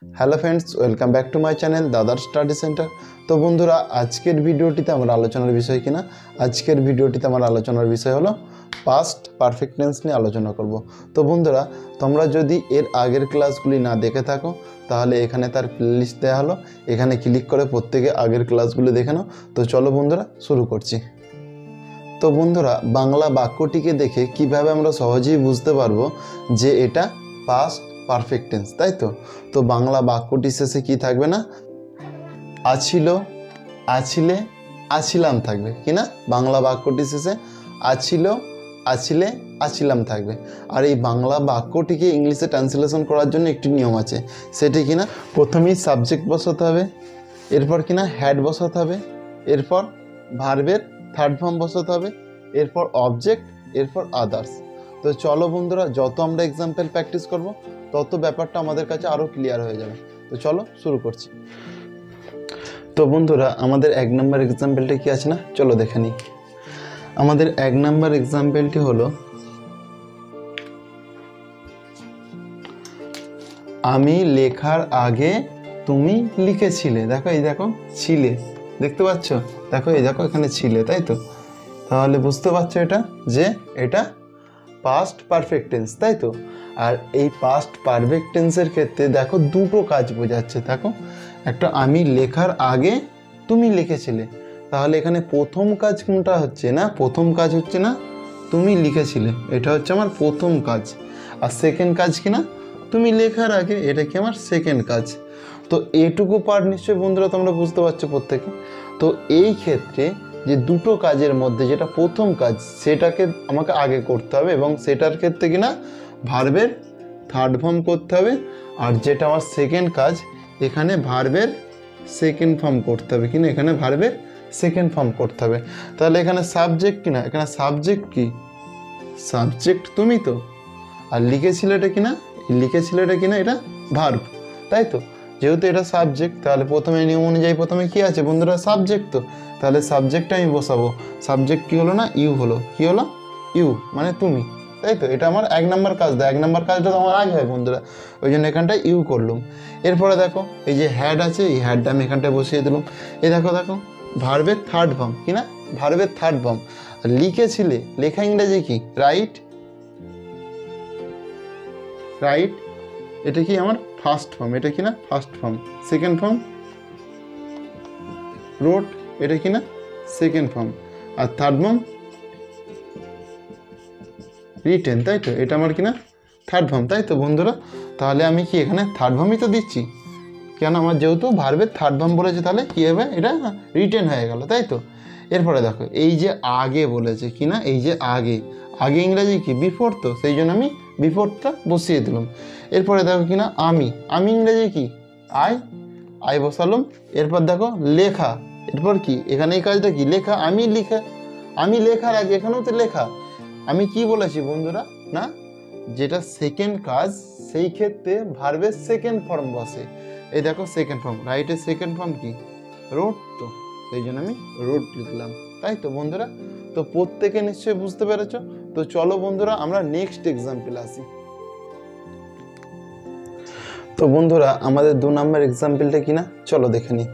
Hello friends, welcome back to my channel দাদার study centre. তো বন্ধুরা, আজকের ভিডিওটিতে আমার আলোচনার বিষয় আজকের ভিডিওটিতে আমার আলোচনার বিষয় হলো পাস্ট পারফেক্ট টেন্স নিয়ে আলোচনা করব। তো বন্ধুরা, তোমরা যদি এর আগের ক্লাসগুলি না দেখে থাকো তাহলে এখানে তার প্লেলিস্ট দেওয়া হলো, এখানে ক্লিক করে প্রত্যেকে আগের ক্লাসগুলি দেখে নাও। তো চলো বন্ধুরা, শুরু করছি। তো বন্ধুরা, বাংলা বাক্যটিকে দেখে কিভাবে আমরা সহজেই বুঝতে পারবো যে এটা পাস্ট পারফেক্ট টেন্স, তাই তো? তো বাংলা বাক্যটি শেষে কি থাকবে না, আছিল, আছিলে, আছিলাম থাকবে কি না? বাংলা বাক্যটি শেষে আছিল, আছিলে, আছিলাম থাকবে। আর এই বাংলা বাক্যটিকে ইংলিশে ট্রান্সলেশন করার জন্য একটি নিয়ম আছে, সেটি কিনা প্রথমেই সাবজেক্ট বসাতে হবে, এরপর কিনা হ্যাড বসাতে হবে, এরপর ভার্বের থার্ড ফর্ম বসাতে হবে, এরপর অবজেক্ট, এরপর আদার্স। তো চলো বন্ধুরা, যত আমরা এক্সাম্পল প্র্যাকটিস করব তত ব্যাপারটা আমাদের কাছে আরও ক্লিয়ার হয়ে যাবে। তো চলো শুরু করছি। তো বন্ধুরা, আমাদের 1 নম্বর এক্সাম্পলটা কি আছে না, চলো দেখে নিই। আমাদের 1 নম্বর এক্সাম্পলটি হলো, আমি লেখার আগে তুমি লিখেছিলে। দেখো, এই দেখো ছিলে, দেখতে পাচ্ছ? দেখো, এই দেখো এখানে ছিলে, তাই তো? তাহলে বুঝতে পারছো এটা যে এটা পাস্ট পারফেক্ট টেন্স, তাই তো? আর এই পাস্ট পারফেক্ট টেন্সের ক্ষেত্রে দেখো দুটো কাজ বোঝাচ্ছে। দেখো, একটা আমি লেখার আগে তুমি লিখেছিলে, তাহলে এখানে প্রথম কাজ কোনটা হচ্ছে না? প্রথম কাজ হচ্ছে না তুমি লিখেছিলে, এটা হচ্ছে আমার প্রথম কাজ। আর সেকেন্ড কাজ কি না, তুমি লেখার আগে, এটা কি আমার সেকেন্ড কাজ। তো এটুকু পার্ট নিশ্চয়ই বন্ধুরা তোমরা বুঝতে পারছো প্রত্যেকে। তো এই ক্ষেত্রে যে দুটো কাজের মধ্যে যেটা প্রথম কাজ সেটাকে আমাকে আগে করতে হবে, এবং সেটার ক্ষেত্রে কিনা ভার্বের থার্ড ফর্ম করতে হবে। আর যেটা আমার সেকেন্ড কাজ, এখানে ভার্বের সেকেন্ড ফর্ম করতে হবে কিনা, এখানে ভার্বের সেকেন্ড ফর্ম করতে হবে। তাহলে এখানে সাবজেক্ট কিনা, এখানে সাবজেক্ট কি? সাবজেক্ট তুমি তো। আর লিখেছিলেটা কিনা, লিখেছিলেটা কিনা এটা ভার্ব, তাই তো? যেহেতু এটা সাবজেক্ট, তাহলে প্রথমে নিয়ম অনুযায়ী প্রথমে কি আছে বন্ধুরা? সাবজেক্ট। তো তাহলে সাবজেক্টটা আমি বসাবো। সাবজেক্ট কি হলো না? ইউ হলো। কি হলো? ইউ, মানে তুমি, তাই তো? এটা আমার 1 নম্বর কাজ। 1 নম্বর কাজটা তো আমার আগে হয় বন্ধুরা, ওই জন্য এখানটায় ইউ করলাম। এরপরে দেখো, এই যে হ্যাড আছে, এই হ্যাডটা আমি এখানটায় বসিয়ে দিলাম। এই দেখো, দেখো ভার্বের থার্ড ফর্ম কি না? ভার্বের থার্ড ফর্ম। লিখেছিলে, লেখা ইংরেজি কি? রাইট। রাইট, এটা কি আমার ফার্স্ট ফর্ম, এটা কি না ফার্স্ট ফর্ম। সেকেন্ড ফর্ম রোট, এটা কি না সেকেন্ড ফর্ম। আর থার্ড ফর্ম রিটেন, তাই তো? এটা আমার কিনা থার্ড ফর্ম, তাই তো বন্ধুরা? তাহলে আমি কি এখানে থার্ড ফর্মই তো দিচ্ছি, কেন? আমার যেহেতু ভার্বের থার্ড ফর্ম বলেছে, তাহলে কী হবে? এটা রিটেন হয়ে গেল, তাই তো? এরপরে দেখো, এই যে আগে বলেছে কি না, এই যে আগে, আগে ইংরেজি কি? বিফোর, তো সেই জন্য আমি বিফোরটা বসিয়ে দিলাম। এরপরে দেখো কিনা আমি, আমি ইংরেজি কি? আই, আই বসালাম। এরপর দেখো লেখা, এরপর কি? এখানে এই কাজটা কি? লেখা। আমি লিখে, আমি লেখার আগে, এখানেও তো লেখা। আমি কি বলেছি বন্ধুরা না, যেটা সেকেন্ড কাজ সেই ক্ষেত্রে ভার্বের সেকেন্ড ফর্ম বসে। এই দেখো সেকেন্ড ফর্ম, রাইটের সেকেন্ড ফর্ম কি? রোড, তো সেই জন্য আমি রোড লিখলাম, তাই তো বন্ধুরা? তো প্রত্যেকে নিশ্চয়ই বুঝতে পেরেছো। তো চলো বন্ধুরা, আমরা নেক্সট এক্সাম্পল আসি। তো বন্ধুরা, আমাদের 2 নম্বর এক্সাম্পলটা কিনা, চলো দেখে নিই।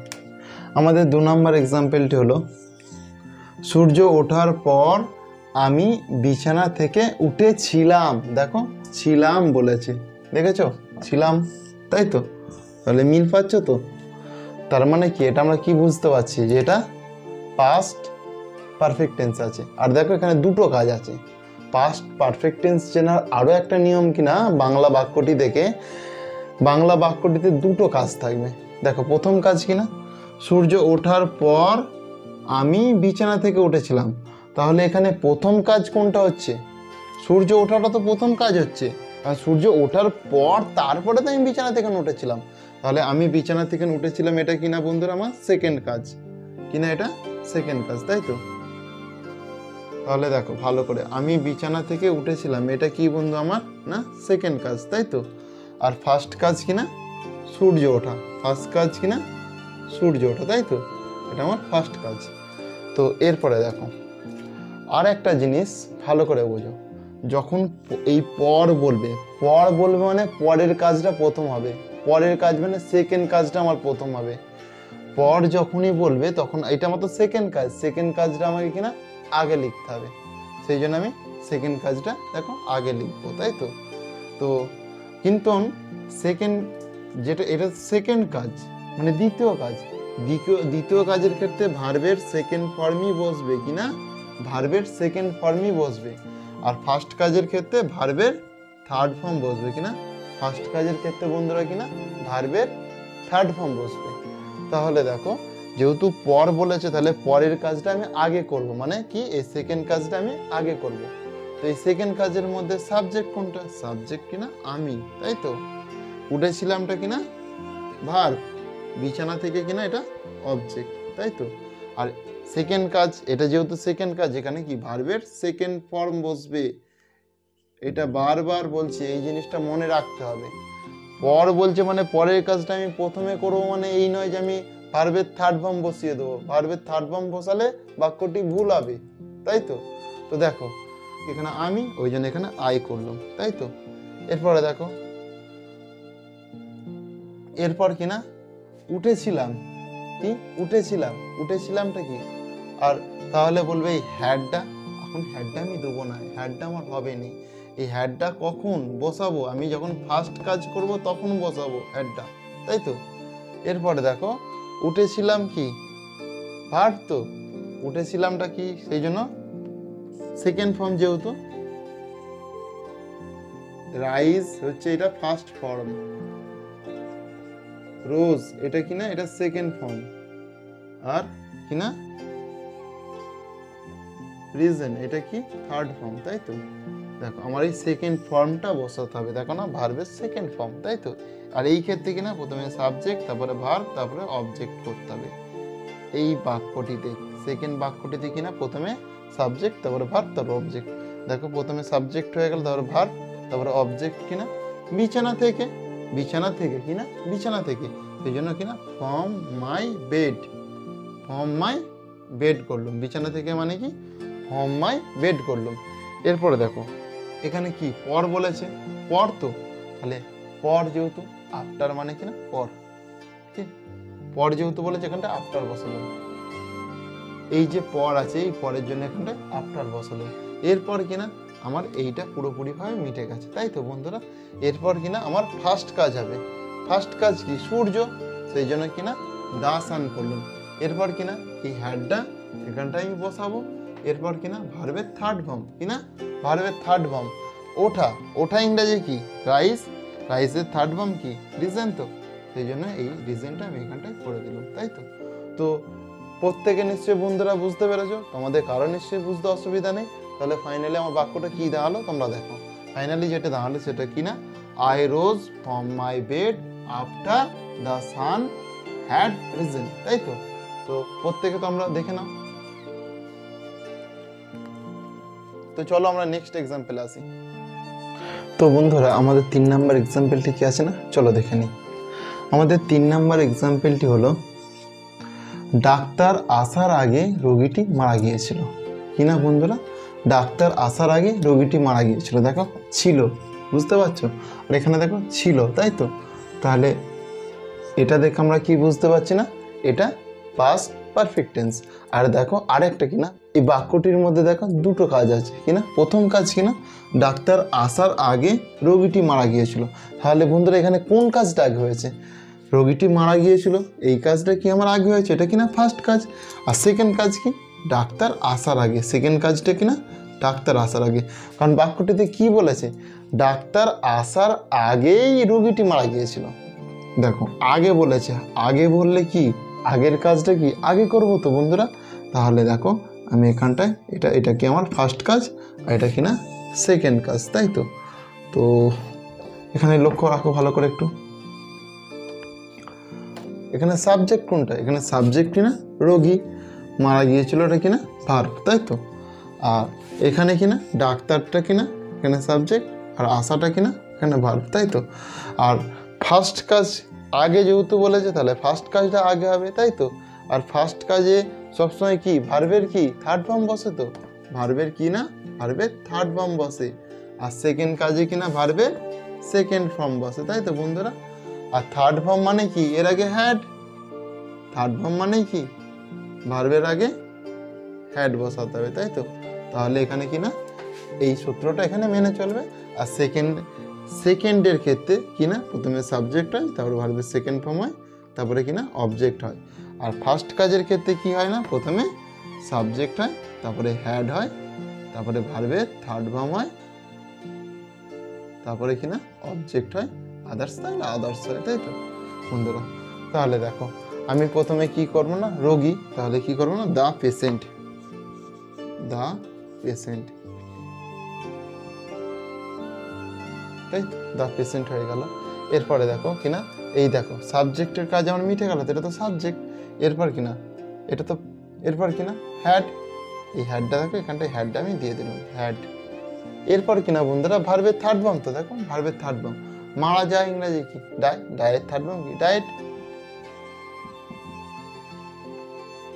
আমাদের 2 নম্বর এক্সাম্পলটি হলো, সূর্য ওঠার পর আমি বিছানা থেকে উঠেছিলাম। দেখো, ছিলাম বলেছে, দেখেছো? ছিলাম, তাই তো? তাহলে মিল পাচ্ছ তো? তার মানে কি, এটা আমরা কি বুঝতে পারছি যে এটা পাস্ট পারফেক্ট টেন্স আছে। আর দেখো, এখানে দুটো কাজ আছে। পাস্ট পারফেক্ট টেন্স চেনার আরও একটা নিয়ম কিনা, বাংলা বাক্যটি দেখে, বাংলা বাক্যটিতে দুটো কাজ থাকবে। দেখো, প্রথম কাজ কিনা, সূর্য ওঠার পর আমি বিছানা থেকে উঠেছিলাম। তাহলে এখানে প্রথম কাজ কোনটা হচ্ছে? সূর্য ওঠাটা তো প্রথম কাজ হচ্ছে, আর সূর্য ওঠার পর তারপরে তো আমি বিছানা থেকে উঠেছিলাম। তাহলে আমি বিছানা থেকে উঠেছিলাম, এটা কিনা বন্ধুরা আমার সেকেন্ড কাজ কিনা, এটা সেকেন্ড কাজ, তাই তো? তাহলে দেখো ভালো করে, আমি বিছানা থেকে উঠেছিলাম, এটা কি বন্ধু আমার না সেকেন্ড কাজ, তাই তো? আর ফার্স্ট কাজ কিনা সূর্য ওঠা, ফার্স্ট কাজ কিনা সূর্য ওঠা, তাই তো? এটা আমার ফার্স্ট কাজ। তো এরপরে দেখো, আর একটা জিনিস ভালো করে বোঝো, যখন এই পর বলবে মানে পরের কাজটা প্রথম হবে। পরের কাজ মানে সেকেন্ড কাজটা আমার প্রথম হবে। পর যখনই বলবে তখন এটা আমার তো সেকেন্ড কাজ, সেকেন্ড কাজটা আমাকে কিনা আগে লিখতে হবে, সেই জন্য আমি সেকেন্ড কাজটা দেখো আগে লিখবো, তাই তো। তো কিন্তু সেকেন্ড যেটা এটা সেকেন্ড কাজ মানে দ্বিতীয় কাজ, দ্বিতীয় কাজের ক্ষেত্রে ভার্বের সেকেন্ড ফর্মই বসবে কিনা, ভার্বের সেকেন্ড ফর্মই বসবে। আর ফার্স্ট কাজের ক্ষেত্রে ভার্বের থার্ড ফর্ম বসবে কিনা, ফার্স্ট কাজের ক্ষেত্রে বন্ধুরা কিনা ভার্বের থার্ড ফর্ম বসবে। তাহলে দেখো যেহেতু পর বলেছে তাহলে পরের কাজটা আমি আগে করব, মানে কি এই সেকেন্ড কাজটা আমি আগে করব। তো এই সেকেন্ড কাজের মধ্যে সাবজেক্ট কোনটা, সাবজেক্ট কিনা আমি, তাই তো। উঠেছিলামটা কিনা ভার্ব, বিছানা থেকে কিনা এটা অবজেক্ট, তাই তো। আর সেকেন্ড কাজ এটা যেহেতু সেকেন্ড কাজ, এখানে কি ভার্বের সেকেন্ড ফর্ম বসবে, এটা বারবার বলছি, এই জিনিসটা মনে রাখতে হবে। পর বলছে মানে পরের কাজটা আমি প্রথমে করবো, মানে এই নয় যে আমি ভার্বের থার্ড ফর্ম বসিয়ে দেবো, ভার্বের থার্ড ফর্ম বসালে বাক্যটি ভুল হবে, তাই তো। তো দেখো এখানে আমি, ওই জন্য এখানে আই করলাম, তাই তো। এরপরে দেখো এরপর কিনা উঠেছিলাম, কি উঠেছিলাম, উঠেছিলামটা কি। আর তাহলে বলবে এই হ্যাডটা, এখন হ্যাডটা আমি দেবো না, হ্যাডটা আমার হবে নি। এই হ্যাডটা কখন বসাবো, আমি যখন ফার্স্ট কাজ করব তখন বসাবো হ্যাডটা, তাই তো। এরপরে দেখো উঠেছিলাম কি ভার্ব, তো উঠেছিলামটা কি, সেই জন্য সেকেন্ড ফর্ম, যেহেতু রাইজ হচ্ছে এটা ফার্স্ট ফর্ম, রোজ এটা কিনা এটা সেকেন্ড ফর্ম, আর কিনা রিজন এটা কি থার্ড ফর্ম, তাই তো। দেখো আমার এই সেকেন্ড ফর্মটা বসাতে হবে, দেখো না ভার্বের সেকেন্ড ফর্ম, তাই তো। আর এই ক্ষেত্রে কিনা প্রথমে সাবজেক্ট, তারপরে ভার্ব, তারপরে অবজেক্ট করতে হবে। এই বাক্যটিতে সেকেন্ড বাক্যটিতে কিনা প্রথমে সাবজেক্ট, তারপরে ভার্ব, তারপরে অবজেক্ট। দেখো প্রথমে সাবজেক্ট হয়ে গেল, তারপরে ভার্ব, তারপরে অবজেক্ট কিনা বিছানা থেকে, বিছানা থেকে কিনা বিছানা থেকে, সেই জন্য কিনা from my bed, from my bed করলাম, বিছানা থেকে মানে কি ফ্রম মাই বেড করলাম। এরপরে দেখো এখানে কি পর বলেছে, পর তো, তাহলে পর যেহেতু আফটার মানে কিনা পর, ঠিক পর যেহেতু বলেছে এখানটা আফটার বসালাম, এই যে পর আছে এই পরের জন্য এখানটা আফটার বসালাম। এরপর কিনা আমার এইটা পুরোপুরিভাবে মিটে গেছে, তাই তো বন্ধুরা। এরপর কিনা আমার ফার্স্ট কাজ হবে, ফার্স্ট কাজ কি সূর্য, সেই জন্য কিনা দা সান করলাম। এরপর কিনা এই হ্যাডটা এখানটা আমি বসাবো। এরপর কিনা ভার্বের থার্ড ফর্ম, কিনা ভার্বের থার্ড ফর্ম ওঠা, ওঠা ইংরেজি কি রাইস, রাইসের থার্ড ফর্ম কি রিজন, তো সেই জন্য এই রিজনটা আমি এখানটায় করে দিলাম, তাই তো। তো প্রত্যেকে নিশ্চয়ই বন্ধুরা বুঝতে পেরেছো, তোমাদের কারো নিশ্চয়ই বুঝতে অসুবিধা নেই। তাহলে ফাইনালি আমার বাক্যটা কি দাঁড়ালো তোমরা দেখো, ফাইনালি যেটা দাঁড়ালো সেটা কিনা I rose from my bed after the sun had reason, তাই তো। তো প্রত্যেকে তো আমরা দেখে নাও। তো চলো আমরা নেক্সট এক্সাম্পল আসি। তো বন্ধুরা আমাদের 3 নাম্বার এক্সাম্পলটি কি আছে না, চলো দেখে নিই। আমাদের 3 নাম্বার এক্সাম্পলটি হলো ডাক্তার আসার আগে রোগীটি মারা গিয়েছিল, কিনা বন্ধুরা ডাক্তার আসার আগে রোগীটি মারা গিয়েছিল, দেখো ছিল, বুঝতে পারছো, আর এখানে দেখো ছিল, তাই তো। তাহলে এটা দেখে আমরা কি বুঝতে পারছি না, এটা পাস্ট পারফেক্ট টেন্স। আর দেখো আরেকটা কিনা এই বাক্যটির মধ্যে দেখো দুটো কাজ আছে, কিনা প্রথম কাজ কিনা ডাক্তার আসার আগে রোগীটি মারা গিয়েছিল। তাহলে বন্ধুরা এখানে কোন কাজটা আগে হয়েছে, রোগীটি মারা গিয়েছিল এই কাজটা কি আমার আগে হয়েছে, এটা কিনা ফার্স্ট কাজ। আর সেকেন্ড কাজ কি ডাক্তার আসার আগে, সেকেন্ড কাজটা কিনা ডাক্তার আসার আগে, কারণ বাক্যটিতে কি বলেছে ডাক্তার আসার আগেই রোগীটি মারা গিয়েছিল। দেখো আগে বলেছে, আগে বললে কি আগের কাজটা কি আগে করবো তো বন্ধুরা। তাহলে দেখো আমি এখানটায় এটা কি আমার ফার্স্ট কাজ, আর এটা কিনা সেকেন্ড কাজ, তাই তো। তো এখানে লক্ষ্য রাখো ভালো করে একটু, এখানে সাবজেক্ট কোনটা, এখানে সাবজেক্ট কিনা রোগী, মারা গিয়েছিল এটা কিনা ভার্ব, তাই তো। আর এখানে কিনা ডাক্তারটা কিনা এখানে সাবজেক্ট, আর আশাটা কিনা এখানে ভার্ব, তাই তো। আর ফার্স্ট কাজ আগে যেহেতু বলেছে তাহলে ফার্স্ট কাজটা আগে হবে, তাই তো। আর ফার্স্ট কাজে সবসময় কি ভার্বের কি থার্ড ফর্ম বসে, তো ভার্বের কি না ভার্বের থার্ড ফর্ম বসে। আর সেকেন্ড কাজে কিনা ভার্বের সেকেন্ড ফর্ম বসে, তাই তো বন্ধুরা। আর থার্ড ফর্ম মানে কি, এর আগে হ্যাড। থার্ড ফর্ম মানে কি, ভার্বের আগে হ্যাড বসাতে হবে, তাই তো। তাহলে এখানে কি না এই সূত্রটা এখানে মেনে চলবে। আর সেকেন্ডের ক্ষেত্রে কি না প্রথমে সাবজেক্ট হয়, তারপরে ভার্বের সেকেন্ড ফর্ম হয়, তারপরে কি না অবজেক্ট হয়। আর ফার্স্ট কাজের ক্ষেত্রে কি হয় না, প্রথমে সাবজেক্ট হয়, তারপরে হ্যাড হয়, তারপরে ভার্বের থার্ড ফর্ম হয়, তারপরে কি না অবজেক্ট হয়, আদার্স তাহলে আদার্স হয়, তাই তো বন্ধুরা। তাহলে দেখো আমি প্রথমে কি করবো না, রোগী, তাহলে কি করবো না দ্য পেশেন্ট, দ্য পেশেন্ট, তাই দ্য পেশেন্ট হয়ে গেল। এরপরে দেখো কিনা এই দেখো সাবজেক্টের কাজ আমার মিটে গেল, এটা তো সাবজেক্ট। এরপর কিনা এটা তো, এরপর কিনা হ্যাড, এই হ্যাডটা দেখো এখানটায় হ্যাডটা আমি দিয়ে দিলাম, হ্যাড। এরপর কিনা বন্ধুরা ভার্বের থার্ড ফর্ম, তো দেখো ভার্বের থার্ড ফর্ম মারা যায় ইংরেজি কি, ডাই, ডায়ের থার্ড ফর্ম কি, ডায়েট,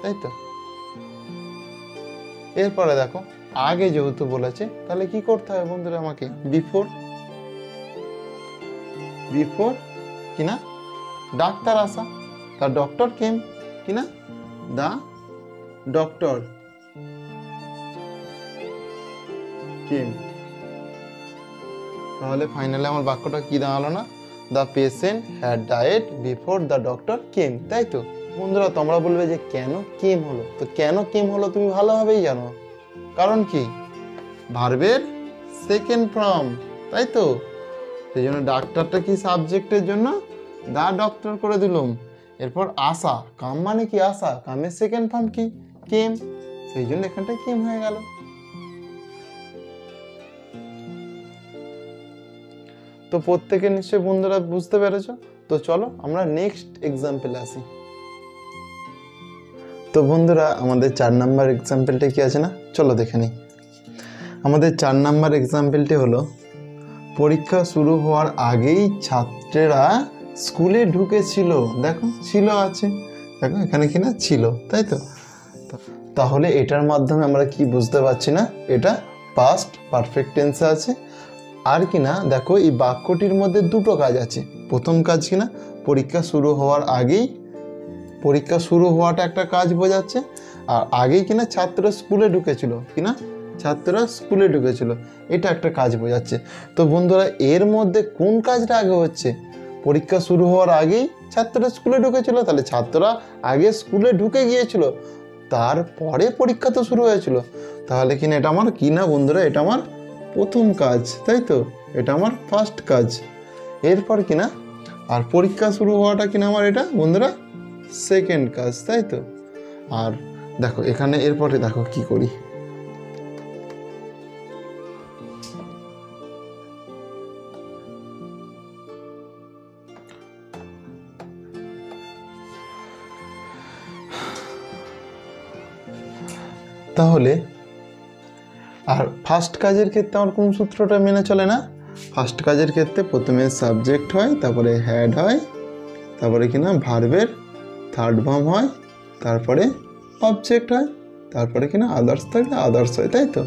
তাই তো। এরপরে দেখো আগে যেহেতু বলেছে তাহলে কি করতে হবে বন্ধুরা আমাকে, বিফোর, বিফোর কিনা ডাক্তার আসা, দ্য ডক্টর কেম, কিনা দ্য ডক্টর কেম। তাহলে ফাইনালি আমার বাক্যটা কি দাঁড়ালো না, the patient had died before the doctor came, তাই তো বন্ধুরা। তোমরা বলবে যে কেন কেম হলো, তো কেন কেম হলো তুমি ভালোভাবেই জানো, কারণ কি ভার্বের সেকেন্ড ফর্ম, তাই তো। সেই জন্য ডাক্তারটা কি সাবজেক্টের জন্য দা ডক্টর করে দিলাম। এরপর আসা, কাম মানে কি আসা, কামের সেকেন্ড ফর্ম কি কেম, সেই জন্য এখানটায় কেম হয়ে গেল। তো প্রত্যেকে নিশ্চয়ই বন্ধুরা বুঝতে পেরেছ। তো চলো আমরা নেক্সট এক্সাম্পলে আসি। তো বন্ধুরা আমাদের 4 নাম্বার এক্সাম্পলটা কি আছে না, চলো দেখে নিই। আমাদের 4 নাম্বার এক্সাম্পলটি হলো পরীক্ষা শুরু হওয়ার আগেই ছাত্রেরা স্কুলে ঢুকেছিল, দেখো ছিল আছে, দেখো এখানে কিনা ছিল, তাই তো। তাহলে এটার মাধ্যমে আমরা কি বুঝতে পারছি না, এটা পাস্ট পারফেক্ট টেন্সে আছে। আর কিনা দেখো এই বাক্যটির মধ্যে দুটো কাজ আছে। প্রথম কাজ কিনা পরীক্ষা শুরু হওয়ার আগেই, পরীক্ষা শুরু হওয়াটা একটা কাজ বোঝাচ্ছে। আর আগেই কিনা ছাত্ররা স্কুলে ঢুকেছিল, কিনা ছাত্ররা স্কুলে ঢুকেছিল, এটা একটা কাজ বোঝাচ্ছে। তো বন্ধুরা এর মধ্যে কোন কাজটা আগে হচ্ছে, পরীক্ষা শুরু হওয়ার আগেই ছাত্ররা স্কুলে ঢুকেছিল, তাহলে ছাত্ররা আগে স্কুলে ঢুকে গিয়েছিল, তারপরে পরীক্ষা তো শুরু হয়েছিল। তাহলে কিনা এটা আমার কি না বন্ধুরা, এটা আমার প্রথম কাজ, তাই তো, এটা আমার ফার্স্ট কাজ। এরপর কিনা আর পরীক্ষা শুরু হওয়াটা কিনা আমার এটা বন্ধুরা সেকেন্ড কাজ, তাই তো। আর দেখো এখানে এরপরে দেখো কি করি, তাহলে আর ফার্স্ট কাজের ক্ষেত্রে আমার কোন সূত্রটা মেনে চলে না, ফার্স্ট কাজের ক্ষেত্রে প্রথমে সাবজেক্ট হয়, তারপরে হ্যাড হয়, তারপরে কিনা ভার্বের থার্ড ফর্ম হয়, তারপরে অবজেক্ট হয়, তারপরে কিনা আদার্স থাকলে আদার্স হয়, তাই তো।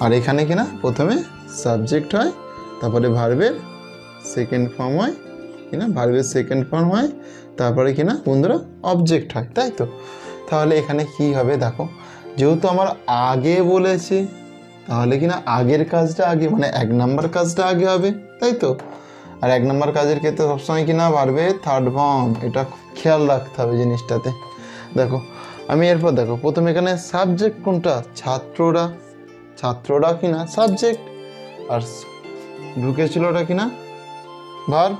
আর এখানে কিনা প্রথমে সাবজেক্ট হয়, তারপরে ভার্বের সেকেন্ড ফর্ম হয়, কিনা ভার্বের সেকেন্ড ফর্ম হয়, তারপরে কিনা বন্ধুরা অবজেক্ট হয়, তাই তো। তাহলে এখানে কি হবে দেখো, যেহেতু আমার আগে বলেছে তাহলে কিনা আগের কাজটা আগে, মানে 1 নাম্বার কাজটা আগে হবে, তাই তো। আর 1 নাম্বার কাজের ক্ষেত্রে সবসময় কিনা ভার্বের থার্ড ফর্ম, এটা খেয়াল রাখতে হবে জিনিসটাতে। দেখো আমি এরপর দেখো প্রথমে এখানে সাবজেক্ট কোনটা, ছাত্ররা, ছাত্ররা কিনা সাবজেক্ট, আর ঢুকেছিলটা কিনা ভার্ব,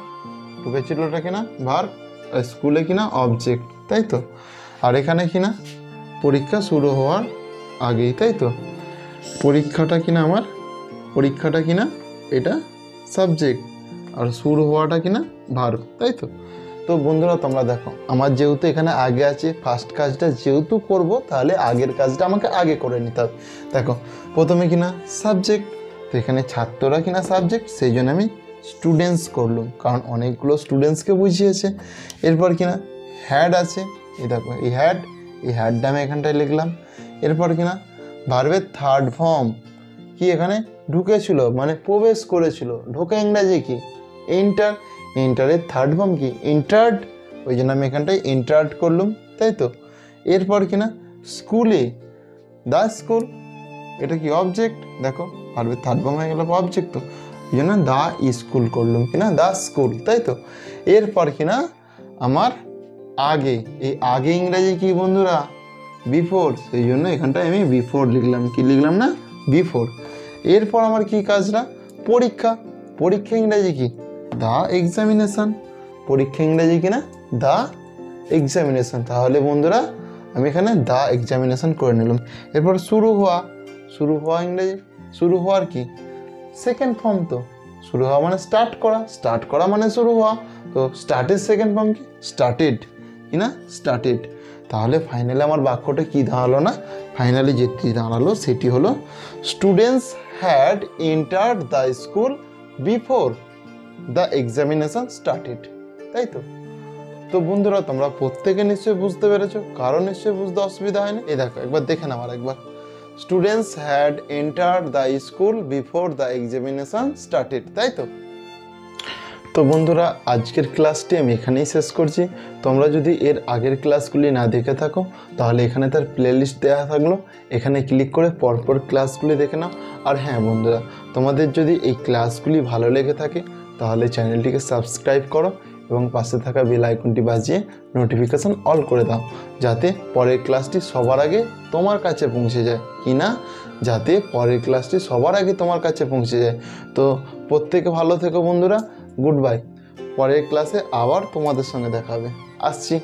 ঢুকেছিলটা কিনা ভার্ব, আর স্কুলে কিনা অবজেক্ট, তাই তো। আর এখানে কিনা পরীক্ষা শুরু হওয়ার আগেই, তাই তো। পরীক্ষাটা কিনা আমার, পরীক্ষাটা কিনা এটা সাবজেক্ট, আর শুরু হওয়াটা কিনা ভার্ব, তাই তো। তো বন্ধুরা তোমরা দেখো আমার যেহেতু এখানে আগে আছে, ফার্স্ট কাজটা যেহেতু করব তাহলে আগের কাজটা আমাকে আগে করে নিতে হবে। দেখো প্রথমে কিনা সাবজেক্ট, তো এখানে ছাত্ররা কিনা সাবজেক্ট, সেই জন্য আমি স্টুডেন্টস করলাম, কারণ অনেকগুলো স্টুডেন্টসকে বুঝিয়েছে। এরপর কিনা হ্যাড আছে, এই দেখো এই হ্যাডটা আমি এখানটায় লিখলাম। এরপর কিনা ভার্বের থার্ড ফর্ম কি, এখানে ঢুকেছিল মানে প্রবেশ করেছিল, ঢোকা ইংরাজি কি এন্টার, এন্টারের থার্ড ফর্ম কি ইন্টার্ড, ওই জন্য আমি এখানটায় ইন্টার্ড করলাম, তাই তো। এরপর কি না স্কুলে, দ্য স্কুল, এটা কি অবজেক্ট, দেখো ভার্বের থার্ড ফর্ম হয়ে গেল অবজেক্ট, তো এই জন্য দ্য স্কুল করলাম কিনা দ্য স্কুল, তাই তো। এরপর কিনা আমার আগে, এই আগে ইংরেজি কি বন্ধুরা বিফোর, সেই জন্য এখানটায় আমি বিফোর লিখলাম, কি লিখলাম না বিফোর। এরপর আমার কি কাজটা পরীক্ষা, পরীক্ষা ইংরেজি কি দ্য এক্সামিনেশন, পরীক্ষা ইংরেজি কিনা দ্য এক্সামিনেশন। তাহলে বন্ধুরা আমি এখানে দ্য এক্সামিনেশন করে নিলাম। এরপর শুরু হওয়া, শুরু হওয়া ইংরেজি, শুরু হওয়ার কি সেকেন্ড ফর্ম, তো শুরু হওয়া মানে স্টার্ট করা, স্টার্ট করা মানে শুরু হওয়া, তো স্টার্টের সেকেন্ড ফর্ম কি স্টার্টেড, কি না স্টার্টেড। তাহলে ফাইনালি আমার বাক্যটা কি দাঁড়ালো না, ফাইনালি যেটি দাঁড়ালো সেটি হলো students had entered the school before the examination started, তাই তো। তো বন্ধুরা তোমরা প্রত্যেকে নিশ্চয়ই বুঝতে পেরেছো, কারণ নিশ্চয়ই বুঝতে অসুবিধা হয়নি। এই দেখো একবার দেখে নাও আর একবার, students had entered the school before the examination started, তাই তো। তো বন্ধুরা আজকের ক্লাসটি আমি এখানেই শেষ করছি। তোমরা যদি এর আগের ক্লাসগুলি না দেখে থাকো তাহলে এখানে তার প্লেলিস্ট দেওয়া থাকলো, এখানে ক্লিক করে পরপর ক্লাসগুলি দেখে নাও। আর হ্যাঁ বন্ধুরা, তোমাদের যদি এই ক্লাসগুলি ভালো লেগে থাকে তাহলে চ্যানেলটিকে সাবস্ক্রাইব করো এবং পাশে থাকা বেল আইকনটি বাজিয়ে নোটিফিকেশান অল করে দাও, যাতে পরের ক্লাসটি সবার আগে তোমার কাছে পৌঁছে যায়, কি না যাতে পরের ক্লাসটি সবার আগে তোমার কাছে পৌঁছে যায়। তো প্রত্যেকে ভালো থেকো বন্ধুরা, গুড বাই। পরের ক্লাসে আবার তোমাদের সঙ্গে দেখা হবে, আসছি।